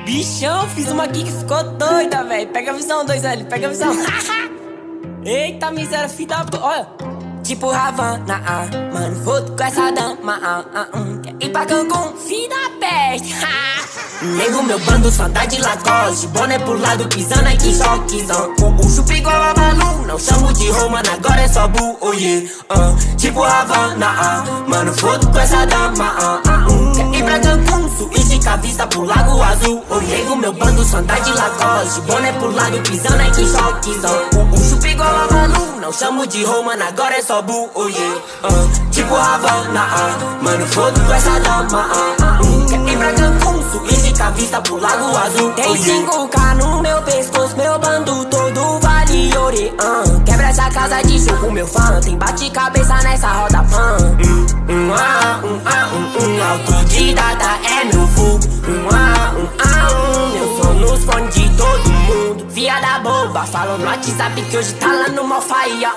Bichão, fiz uma aqui que ficou doida, velho. Pega a visão, 2L, pega a visão. Eita, miséria, filho da... Olha. Tipo Havana, mano, foto com essa dama, quer ir pra Cancún, filho da peste. Nego, meu bando só dá de Lacoste, boné pro lado, pisando aqui, choquezão. O chupa igual a Balu, não chamo de Romana, agora é só Bu, oh yeah. Tipo Havana, mano, foto com essa dama, quer ir pra Cancún, suíte com a vista pro Lago Azul, oh yeah. Nego, meu bando só dá de Lacoste, boné pro lado, pisando aqui, choquezão. O chupa igual a Balu, não chamo de Romana, agora é só Bu, oh yeah. Tipo Havana, mano, foto com essa dama, quer ir pra Cancún, suíte com a vista pro Lago Azul. Tem 5K no meu pescoço, meu bando todo vale ouro. Quebra essa casa de show com meu fã, tem bate-cabeça nessa roda fã. Autodidata é meu fogo. Eu sou nos fones de todo mundo. Viada boba, falou no WhatsApp que hoje tá lá no Malfaia.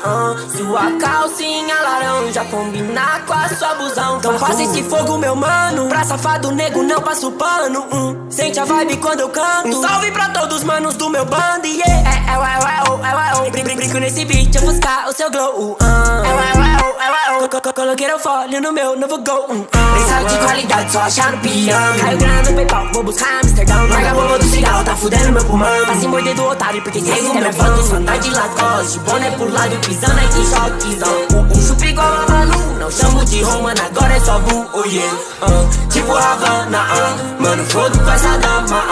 Sua calcinha laranja combina com a sua busão. Então faz esse fogo, meu mano, pra safado nego não passa o pano. Sente a vibe quando eu canto. Um salve pra todos os manos do meu bando, yeah. Brinco nesse beat, eu buscar o seu glow. Coloquei o fole no meu novo gol. Mensagem de qualidade, só achar no piano. Caiu grana no PayPal, vou buscar Amsterdão. Larga a bomba do cigarro, tá fudendo meu pulmão. Tá se morder do otário, porque esse sistema é bando. Só andar de Lacoste, boné pro lado, pisando aqui, choquezão. O chupa igual a Balu, não chamo de Romana, agora é só Bu, oh yeah. Tipo Havana, mano, foto com essa dama,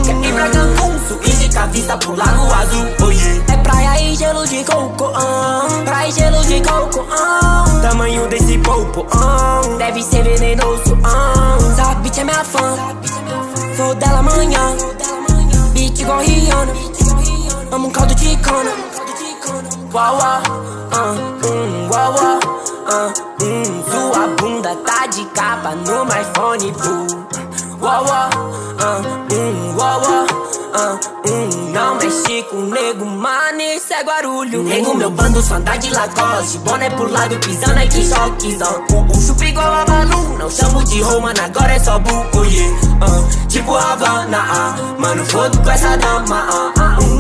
quer ir pra Cancún, suíte com a vista pro Lago Azul, oh yeah. É praia e gelo de coco, praia e gelo de coco, tamanho desse popo, deve ser venenoso, essa bitch é minha fã, vou dela amanhã, bitch igual Rihanna, amo um caldo de cana, uau, sua bunda tá de capa no my iPhone Blue. Não mexe com nego, mano, isso é barulho. Nego, meu bando só anda de Lacoste, boné pro lado, pisando aqui, choquezão. O chupa igual a Balu, não chamo de Romana, agora é só Bu, oh yeah. Tipo Havana, mano, foto com essa dama,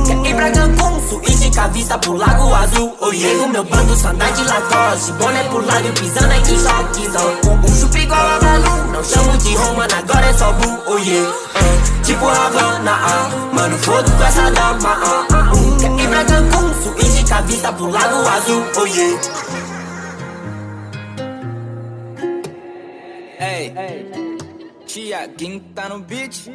quer ir pra Cancún, suíte com a vista pro Lago Azul, oh yeah. Nego, meu bando só anda de Lacoste, boné pro lado, pisando aqui, choquezão. O chupa igual a Balu, não chamo de Romana, agora é só Bu, oh yeah. Tipo Havana, mano, foto com essa dama, quer ir pra Cancún, suíte com a vista pro Lago Azul, oh yeah. Ei, Tiaguinho tá no beat.